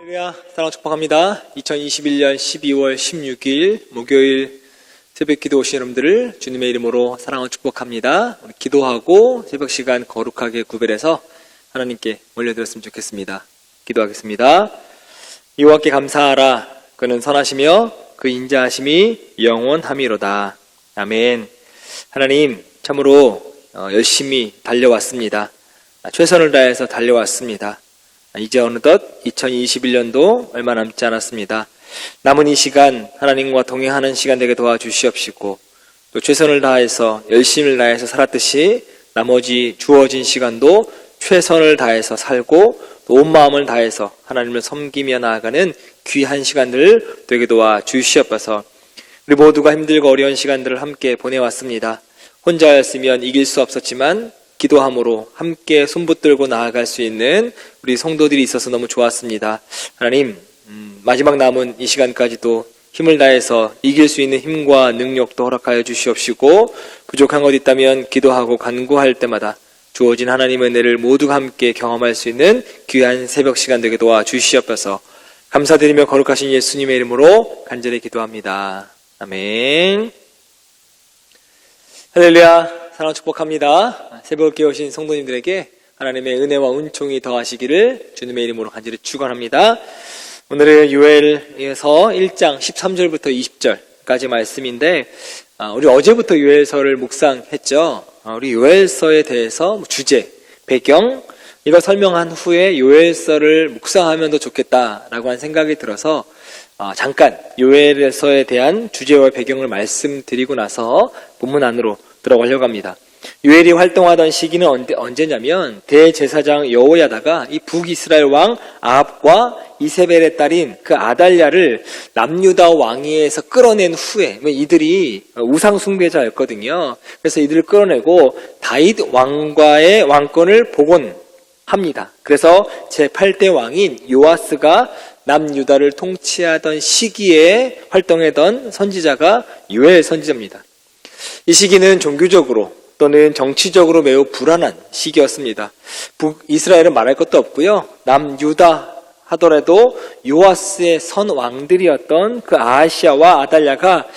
할렐루야, 사랑 축복합니다. 2021년 12월 16일 목요일 새벽 기도 오신 여러분들을 주님의 이름으로 사랑하고 축복합니다. 우리 기도하고 새벽 시간 거룩하게 구별해서 하나님께 올려드렸으면 좋겠습니다. 기도하겠습니다. 여호와께 감사하라. 그는 선하시며 그 인자하심이 영원함이로다. 아멘. 하나님, 참으로 열심히 달려왔습니다. 최선을 다해서 달려왔습니다. 이제 어느덧 2021년도 얼마 남지 않았습니다. 남은 이 시간 하나님과 동행하는 시간 되게 도와주시옵시고, 또 최선을 다해서 열심을 다해서 살았듯이 나머지 주어진 시간도 최선을 다해서 살고 또 온 마음을 다해서 하나님을 섬기며 나아가는 귀한 시간들 되게 도와주시옵소서. 우리 모두가 힘들고 어려운 시간들을 함께 보내왔습니다. 혼자였으면 이길 수 없었지만 기도함으로 함께 손붙들고 나아갈 수 있는 우리 성도들이 있어서 너무 좋았습니다. 하나님, 마지막 남은 이 시간까지도 힘을 다해서 이길 수 있는 힘과 능력도 허락하여 주시옵시고, 부족한 것 있다면 기도하고 간구할 때마다 주어진 하나님의 은혜를 모두가 함께 경험할 수 있는 귀한 새벽 시간 되게 도와주시옵소서. 감사드리며 거룩하신 예수님의 이름으로 간절히 기도합니다. 아멘. 할렐루야, 사랑 축복합니다. 새벽에 오신 성도님들에게 하나님의 은혜와 은총이 더하시기를 주님의 이름으로 간절히 축원합니다. 오늘은 요엘에서 1장 13절부터 20절까지 말씀인데, 우리 어제부터 요엘서를 묵상했죠. 우리 요엘서에 대해서 주제, 배경 이걸 설명한 후에 요엘서를 묵상하면 더 좋겠다라고 한 생각이 들어서 잠깐 요엘서에 대한 주제와 배경을 말씀드리고 나서 본문 안으로 들어가려고 합니다. 요엘이 활동하던 시기는 언제냐면 대제사장 여호야다가 이 북이스라엘 왕 아합과 이세벨의 딸인 그 아달랴를 남유다 왕위에서 끌어낸 후에, 이들이 우상 숭배자였거든요. 그래서 이들을 끌어내고 다윗 왕과의 왕권을 복원합니다. 그래서 제8대 왕인 요아스가 남유다를 통치하던 시기에 활동했던 선지자가 요엘 선지자입니다. 이 시기는 종교적으로 또는 정치적으로 매우 불안한 시기였습니다. 북이스라엘은 말할 것도 없고요. 남유다 하더라도 요아스의 선 왕들이었던 그 아하시아와 아달랴가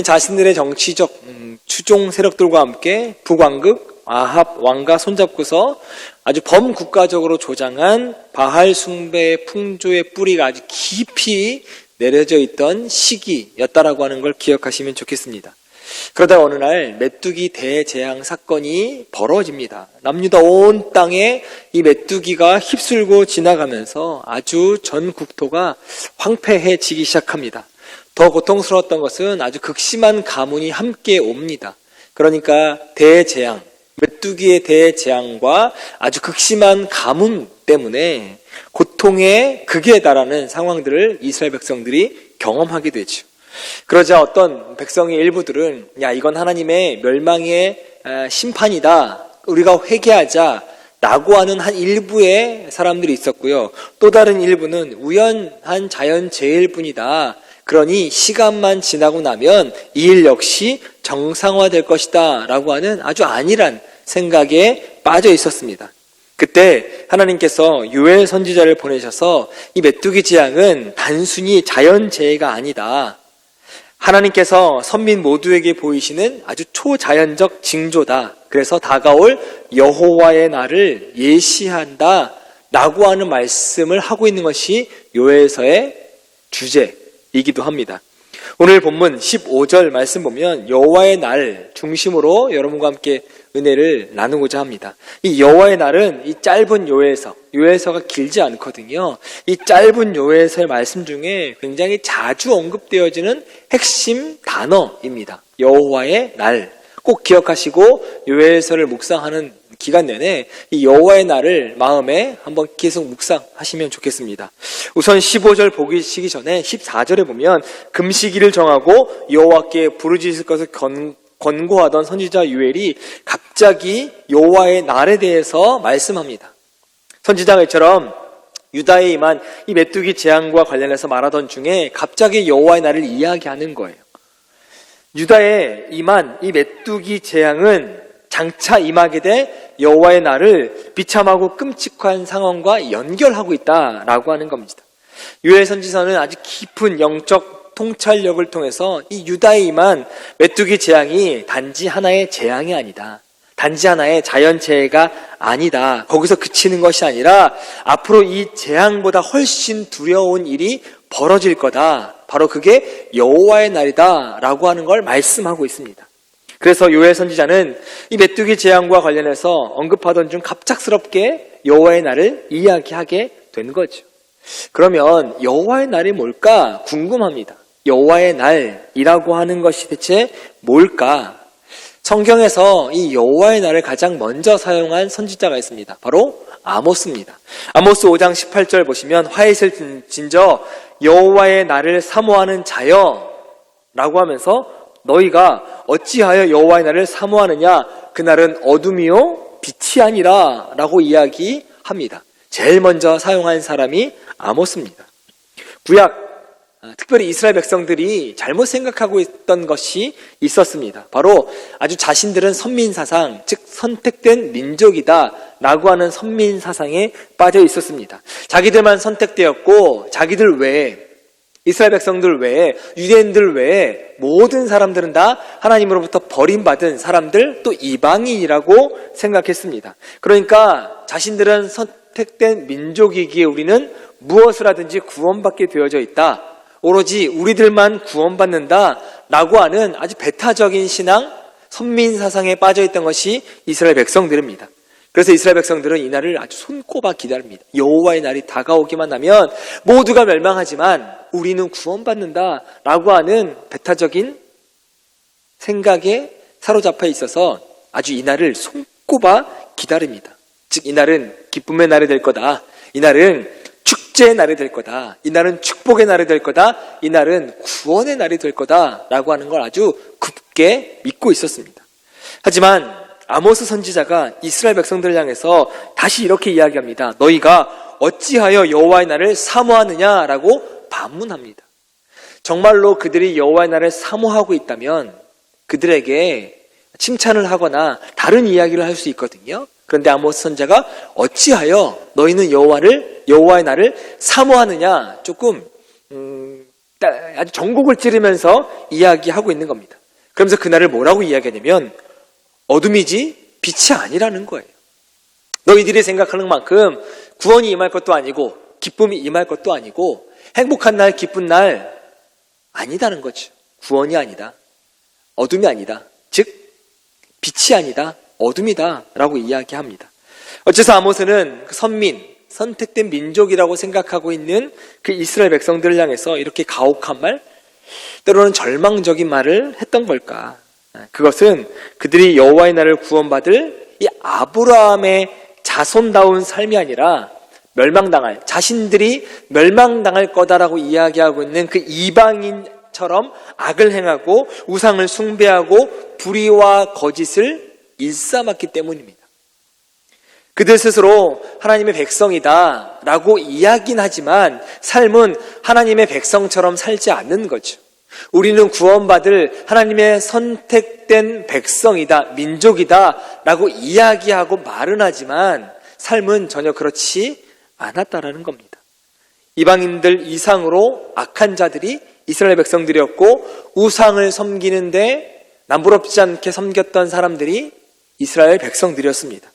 자신들의 정치적 추종 세력들과 함께 북왕국 아합 왕과 손잡고서 아주 범국가적으로 조장한 바알 숭배의 풍조의 뿌리가 아주 깊이 내려져 있던 시기였다라고 하는 걸 기억하시면 좋겠습니다. 그러다 어느 날 메뚜기 대재앙 사건이 벌어집니다. 남유다 온 땅에 이 메뚜기가 휩쓸고 지나가면서 아주 전 국토가 황폐해지기 시작합니다. 더 고통스러웠던 것은 아주 극심한 가뭄이 함께 옵니다. 그러니까 대재앙, 메뚜기의 대재앙과 아주 극심한 가뭄 때문에 고통의 극에 달하는 상황들을 이스라엘 백성들이 경험하게 되죠. 그러자 어떤 백성의 일부들은 이건 하나님의 멸망의 심판이다, 우리가 회개하자 라고 하는 한 일부의 사람들이 있었고요. 또 다른 일부는 우연한 자연재해일 뿐이다, 그러니 시간만 지나고 나면 이 일 역시 정상화될 것이다 라고 하는 아주 안일한 생각에 빠져 있었습니다. 그때 하나님께서 요엘 선지자를 보내셔서 이 메뚜기 재앙은 단순히 자연재해가 아니다, 하나님께서 선민 모두에게 보이시는 아주 초자연적 징조다, 그래서 다가올 여호와의 날을 예시한다 라고 하는 말씀을 하고 있는 것이 요엘서의 주제이기도 합니다. 오늘 본문 15절 말씀 보면 여호와의 날 중심으로 여러분과 함께 은혜를 나누고자 합니다. 이 여호와의 날은 이 짧은 요엘서가 길지 않거든요. 이 짧은 요엘서의 말씀 중에 굉장히 자주 언급되어지는 핵심 단어입니다. 여호와의 날. 꼭 기억하시고 요엘서를 묵상하는 기간 내내 이 여호와의 날을 마음에 한번 계속 묵상하시면 좋겠습니다. 우선 15절 보시기 전에 14절에 보면 금식일을 정하고 여호와께 부르짖을 것을 권고하던 선지자 요엘이 갑자기 여호와의 날에 대해서 말씀합니다. 선지자가 이처럼 유다에 임한 이 메뚜기 재앙과 관련해서 말하던 중에 갑자기 여호와의 날을 이야기하는 거예요. 유다에 임한 이 메뚜기 재앙은 장차 임하게 될 여호와의 날을 비참하고 끔찍한 상황과 연결하고 있다라고 하는 겁니다. 요엘 선지서는 아주 깊은 영적 통찰력을 통해서 이 유다에 임한 메뚜기 재앙이 단지 하나의 재앙이 아니다. 단지 하나의 자연재해가 아니다. 거기서 그치는 것이 아니라 앞으로 이 재앙보다 훨씬 두려운 일이 벌어질 거다. 바로 그게 여호와의 날이다 라고 하는 걸 말씀하고 있습니다. 그래서 요엘 선지자는 이 메뚜기 재앙과 관련해서 언급하던 중 갑작스럽게 여호와의 날을 이야기하게 된 거죠. 그러면 여호와의 날이 뭘까 궁금합니다. 여호와의 날이라고 하는 것이 대체 뭘까? 성경에서 이 여호와의 날을 가장 먼저 사용한 선지자가 있습니다. 바로 아모스입니다. 아모스 5장 18절 보시면 화이트를 진저 여호와의 날을 사모하는 자여 라고 하면서 너희가 어찌하여 여호와의 날을 사모하느냐 그날은 어둠이요 빛이 아니라 라고 이야기합니다. 제일 먼저 사용한 사람이 아모스입니다. 구약 특별히 이스라엘 백성들이 잘못 생각하고 있던 것이 있었습니다. 바로 아주 자신들은 선민사상, 즉 선택된 민족이다 라고 하는 선민사상에 빠져 있었습니다. 자기들만 선택되었고 자기들 외에 이스라엘 백성들 외에 유대인들 외에 모든 사람들은 다 하나님으로부터 버림받은 사람들 또 이방인이라고 생각했습니다. 그러니까 자신들은 선택된 민족이기에 우리는 무엇을 하든지 구원받게 되어져 있다. 오로지 우리들만 구원받는다 라고 하는 아주 배타적인 신앙, 선민사상에 빠져있던 것이 이스라엘 백성들입니다. 그래서 이스라엘 백성들은 이 날을 아주 손꼽아 기다립니다. 여호와의 날이 다가오기만 하면 모두가 멸망하지만 우리는 구원받는다 라고 하는 배타적인 생각에 사로잡혀 있어서 아주 이 날을 손꼽아 기다립니다. 즉 이 날은 기쁨의 날이 될 거다. 이 날은 축제의 날이 될 거다. 이 날은 축복의 날이 될 거다. 이 날은 구원의 날이 될 거다 라고 하는 걸 아주 굳게 믿고 있었습니다. 하지만 아모스 선지자가 이스라엘 백성들을 향해서 다시 이렇게 이야기합니다. 너희가 어찌하여 여호와의 날을 사모하느냐라고 반문합니다. 정말로 그들이 여호와의 날을 사모하고 있다면 그들에게 칭찬을 하거나 다른 이야기를 할 수 있거든요. 그런데 아모스 선지자가 어찌하여 너희는 여호와의 날을 사모하느냐 조금 아주 전곡을 찌르면서 이야기하고 있는 겁니다. 그러면서 그날을 뭐라고 이야기하냐면 어둠이지 빛이 아니라는 거예요. 너희들이 생각하는 만큼 구원이 임할 것도 아니고 기쁨이 임할 것도 아니고 행복한 날 기쁜 날 아니다는 거죠. 구원이 아니다. 어둠이 아니다. 즉 빛이 아니다. 어둠이다 라고 이야기합니다. 어째서 아모스는 선민, 선택된 민족이라고 생각하고 있는 그 이스라엘 백성들을 향해서 이렇게 가혹한 말, 때로는 절망적인 말을 했던 걸까? 그것은 그들이 여호와의 날을 구원받을 이 아브라함의 자손다운 삶이 아니라 자신들이 멸망당할 거다라고 이야기하고 있는 그 이방인처럼 악을 행하고 우상을 숭배하고 불의와 거짓을 일삼았기 때문입니다. 그들 스스로 하나님의 백성이다 라고 이야기는 하지만 삶은 하나님의 백성처럼 살지 않는 거죠. 우리는 구원받을 하나님의 선택된 백성이다, 민족이다 라고 이야기하고 말은 하지만 삶은 전혀 그렇지 않았다라는 겁니다. 이방인들 이상으로 악한 자들이 이스라엘 백성들이었고 우상을 섬기는데 남부럽지 않게 섬겼던 사람들이 이스라엘 백성들이었습니다.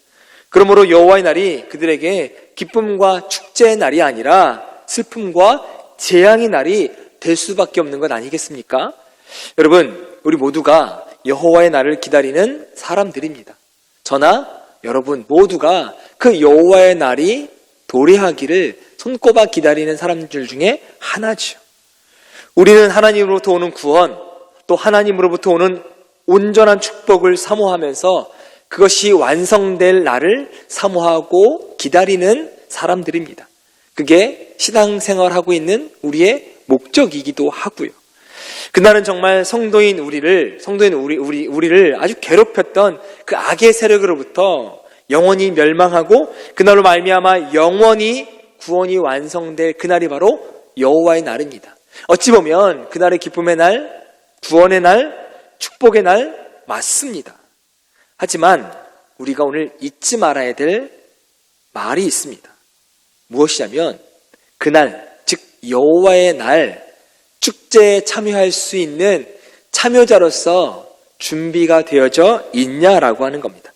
그러므로 여호와의 날이 그들에게 기쁨과 축제의 날이 아니라 슬픔과 재앙의 날이 될 수밖에 없는 것 아니겠습니까? 여러분, 우리 모두가 여호와의 날을 기다리는 사람들입니다. 저나 여러분 모두가 그 여호와의 날이 도래하기를 손꼽아 기다리는 사람들 중에 하나죠. 우리는 하나님으로부터 오는 구원, 또 하나님으로부터 오는 온전한 축복을 사모하면서 그것이 완성될 날을 사모하고 기다리는 사람들입니다. 그게 신앙생활하고 있는 우리의 목적이기도 하고요. 그날은 정말 성도인 우리를 아주 괴롭혔던 그 악의 세력으로부터 영원히 멸망하고 그날로 말미암아 영원히 구원이 완성될 그날이 바로 여호와의 날입니다. 어찌 보면 그날의 기쁨의 날, 구원의 날, 축복의 날 맞습니다. 하지만 우리가 오늘 잊지 말아야 될 말이 있습니다. 무엇이냐면 그날, 즉 여호와의 날 축제에 참여할 수 있는 참여자로서 준비가 되어져 있냐라고 하는 겁니다.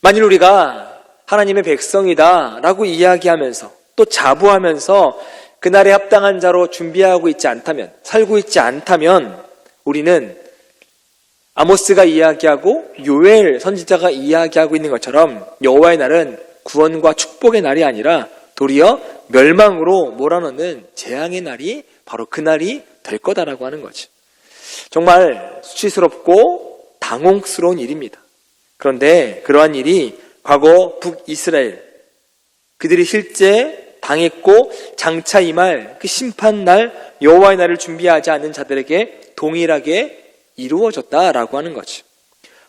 만일 우리가 하나님의 백성이다 라고 이야기하면서 또 자부하면서 그날에 합당한 자로 준비하고 있지 않다면, 살고 있지 않다면 우리는 아모스가 이야기하고 요엘 선지자가 이야기하고 있는 것처럼 여호와의 날은 구원과 축복의 날이 아니라 도리어 멸망으로 몰아넣는 재앙의 날이 바로 그날이 될 거다라고 하는 거죠. 정말 수치스럽고 당혹스러운 일입니다. 그런데 그러한 일이 과거 북이스라엘 그들이 실제 당했고 장차 임할 그 심판날 여호와의 날을 준비하지 않는 자들에게 동일하게 이루어졌다라고 하는 거죠.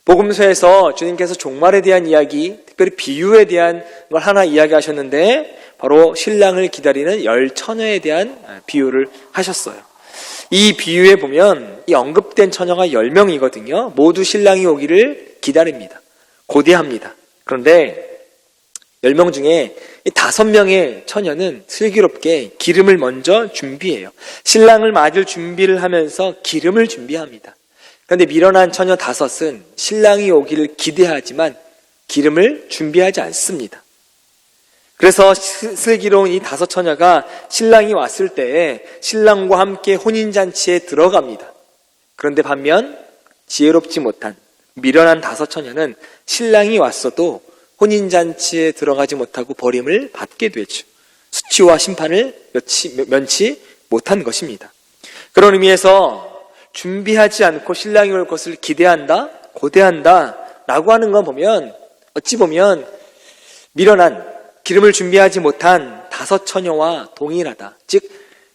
복음서에서 주님께서 종말에 대한 이야기, 특별히 비유에 대한 걸 하나 이야기하셨는데 바로 신랑을 기다리는 10처녀에 대한 비유를 하셨어요. 이 비유에 보면 이 언급된 처녀가 10명이거든요. 모두 신랑이 오기를 기다립니다. 고대합니다. 그런데 10명 중에 5명의 처녀는 슬기롭게 기름을 먼저 준비해요. 신랑을 맞을 준비를 하면서 기름을 준비합니다. 그런데 미련한 처녀 5은 신랑이 오기를 기대하지만 기름을 준비하지 않습니다. 그래서 슬기로운 이 5처녀가 신랑이 왔을 때 신랑과 함께 혼인잔치에 들어갑니다. 그런데 반면 지혜롭지 못한 미련한 5처녀는 신랑이 왔어도 혼인잔치에 들어가지 못하고 버림을 받게 되죠. 수치와 심판을 면치 못한 것입니다. 그런 의미에서 준비하지 않고 신랑이 올 것을 기대한다, 고대한다 라고 하는 건 보면 어찌 보면 미련한 기름을 준비하지 못한 5처녀와 동일하다. 즉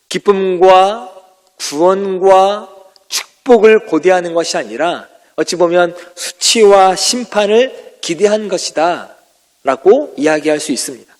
기쁨과 구원과 축복을 고대하는 것이 아니라 어찌 보면 수치와 심판을 기대한 것이다 라고 이야기할 수 있습니다.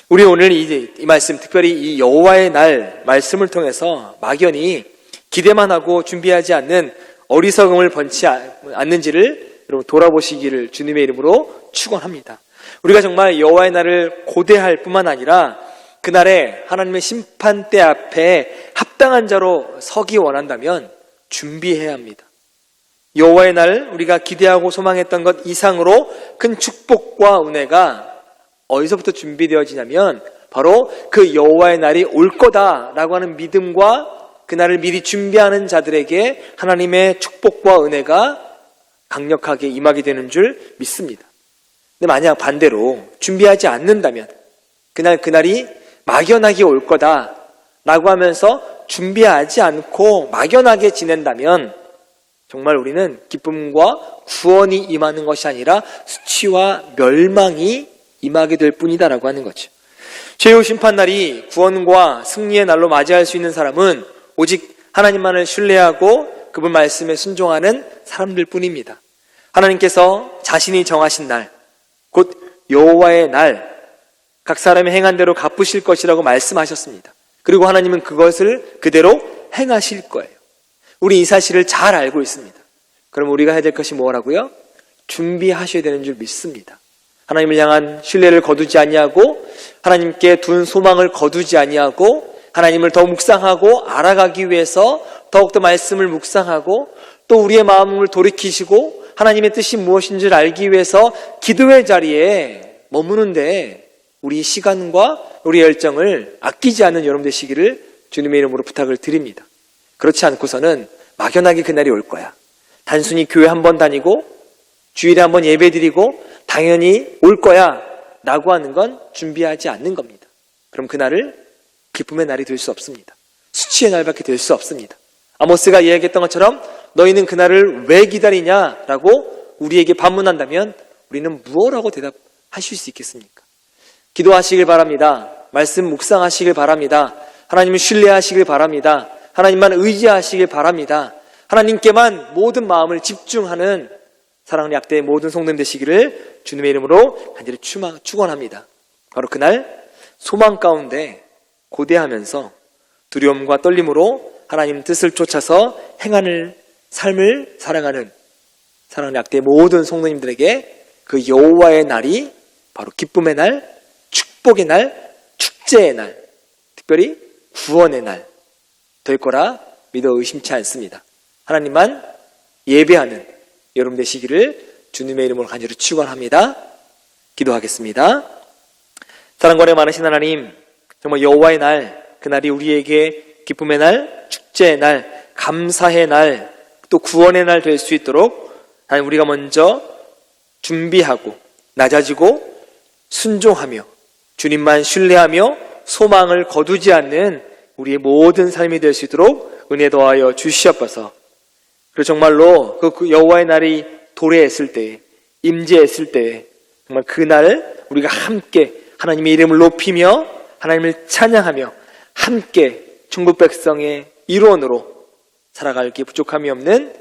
우리 오늘 이 말씀, 특별히 이 여호와의 날 말씀을 통해서 막연히 기대만 하고 준비하지 않는 어리석음을 번치 않는지를 여러분 돌아보시기를 주님의 이름으로 축원합니다. 우리가 정말 여호와의 날을 고대할 뿐만 아니라 그날에 하나님의 심판대 앞에 합당한 자로 서기 원한다면 준비해야 합니다. 여호와의 날 우리가 기대하고 소망했던 것 이상으로 큰 축복과 은혜가 어디서부터 준비되어지냐면 바로 그 여호와의 날이 올 거다라고 하는 믿음과 그날을 미리 준비하는 자들에게 하나님의 축복과 은혜가 강력하게 임하게 되는 줄 믿습니다. 근데 만약 반대로 준비하지 않는다면 그날이 막연하게 올 거다라고 하면서 준비하지 않고 막연하게 지낸다면 정말 우리는 기쁨과 구원이 임하는 것이 아니라 수치와 멸망이 임하게 될 뿐이다라고 하는 거죠. 최후 심판날이 구원과 승리의 날로 맞이할 수 있는 사람은 오직 하나님만을 신뢰하고 그분 말씀에 순종하는 사람들 뿐입니다. 하나님께서 자신이 정하신 날, 곧 여호와의 날, 각 사람이 행한 대로 갚으실 것이라고 말씀하셨습니다. 그리고 하나님은 그것을 그대로 행하실 거예요. 우리 이 사실을 잘 알고 있습니다. 그럼 우리가 해야 될 것이 뭐라고요? 준비하셔야 되는 줄 믿습니다. 하나님을 향한 신뢰를 거두지 아니하고 하나님께 둔 소망을 거두지 아니하고 하나님을 더 묵상하고 알아가기 위해서 더욱더 말씀을 묵상하고 또 우리의 마음을 돌이키시고 하나님의 뜻이 무엇인지를 알기 위해서 기도의 자리에 머무는데 우리 시간과 우리 열정을 아끼지 않는 여러분 되시기를 주님의 이름으로 부탁을 드립니다. 그렇지 않고서는 막연하게 그날이 올 거야. 단순히 교회 한 번 다니고 주일에 한 번 예배 드리고 당연히 올 거야 라고 하는 건 준비하지 않는 겁니다. 그럼 그날을 기쁨의 날이 될 수 없습니다. 수치의 날밖에 될 수 없습니다. 아모스가 이야기했던 것처럼 너희는 그날을 왜 기다리냐라고 우리에게 반문한다면 우리는 무엇라고 대답하실 수 있겠습니까? 기도하시길 바랍니다. 말씀 묵상하시길 바랍니다. 하나님을 신뢰하시길 바랍니다. 하나님만 의지하시길 바랍니다. 하나님께만 모든 마음을 집중하는 사랑하는 약대의 모든 성도님 되시기를 주님의 이름으로 간절히 축원합니다. 바로 그날 소망 가운데 고대하면서 두려움과 떨림으로 하나님 뜻을 쫓아서 행하는 삶을 살아가는 사랑하는 약대의 모든 성도님들에게 그 여호와의 날이 바로 기쁨의 날, 축복의 날, 축제의 날, 특별히 구원의 날 될 거라 믿어 의심치 않습니다. 하나님만 예배하는 여러분 되시기를 주님의 이름으로 간절히 축원합니다. 기도하겠습니다. 사랑과 은혜 많으신 하나님, 정말 여호와의 날, 그날이 우리에게 기쁨의 날, 축제의 날, 감사의 날, 또 구원의 날 될 수 있도록 하나님, 우리가 먼저 준비하고 낮아지고 순종하며 주님만 신뢰하며 소망을 거두지 않는 우리의 모든 삶이 될 수 있도록 은혜 더하여 주시옵소서. 그리고 정말로 그 여호와의 날이 도래했을 때, 임재했을 때, 정말 그날 우리가 함께 하나님의 이름을 높이며 하나님을 찬양하며 함께 천국 백성의 일원으로 살아갈 게 부족함이 없는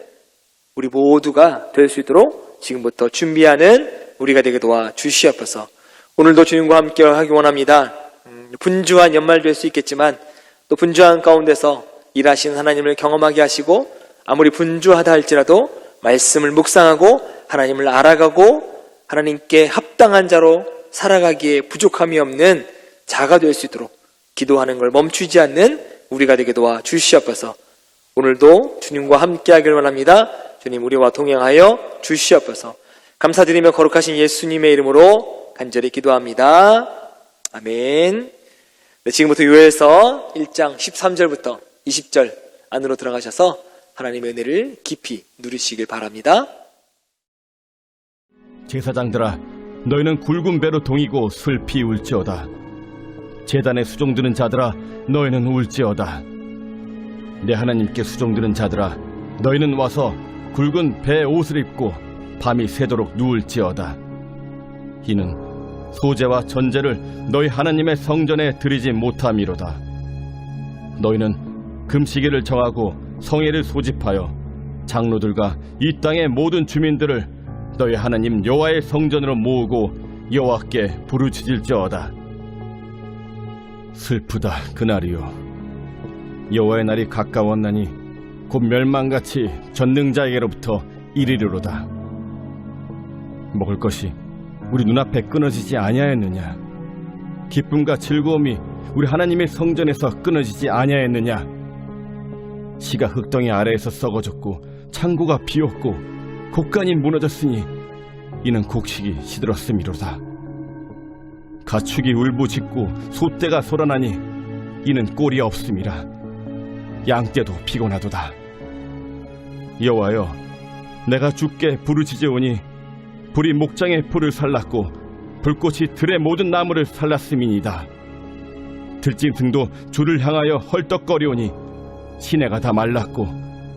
우리 모두가 될 수 있도록 지금부터 준비하는 우리가 되게 도와 주시옵소서. 오늘도 주님과 함께 하기 원합니다. 분주한 연말 될 수 있겠지만 또 분주한 가운데서 일하시는 하나님을 경험하게 하시고 아무리 분주하다 할지라도 말씀을 묵상하고 하나님을 알아가고 하나님께 합당한 자로 살아가기에 부족함이 없는 자가 될 수 있도록 기도하는 걸 멈추지 않는 우리가 되게 도와 주시옵소서. 오늘도 주님과 함께 하길 원합니다. 주님 우리와 동행하여 주시옵소서. 감사드리며 거룩하신 예수님의 이름으로 간절히 기도합니다. 아멘. 네, 지금부터 요엘서 1장 13절부터 20절 안으로 들어가셔서 하나님의 은혜를 깊이 누리시길 바랍니다. 제사장들아, 너희는 굵은 배로 동이고 슬피 울지어다. 제단에 수종드는 자들아, 너희는 울지어다. 내 하나님께 수종드는 자들아, 너희는 와서 굵은 배 옷을 입고 밤이 새도록 누울지어다. 이는 소제와 전제를 너희 하나님의 성전에 드리지 못함이로다. 너희는 금시기를 정하고 성회를 소집하여 장로들과 이 땅의 모든 주민들을 너희 하나님 여호와의 성전으로 모으고 여호와께 부르짖을지어다. 슬프다 그날이요, 여호와의 날이 가까웠나니 곧 멸망같이 전능자에게로부터 이르리로다. 먹을 것이 우리 눈앞에 끊어지지 아니하였느냐? 기쁨과 즐거움이 우리 하나님의 성전에서 끊어지지 아니하였느냐? 시가 흙덩이 아래에서 썩어졌고 창고가 비었고 곡간이 무너졌으니 이는 곡식이 시들었음이로다. 가축이 울부짖고 소떼가 소란하니 이는 꼴이 없음이라. 양떼도 피곤하도다. 여호와여, 내가 주께 부르짖으오니 불이 목장의 풀을 살랐고 불꽃이 들의 모든 나무를 살랐음이니이다. 들짐승도 주를 향하여 헐떡거리오니 시내가 다 말랐고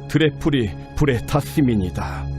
들의 풀이 불에 탔음이니이다.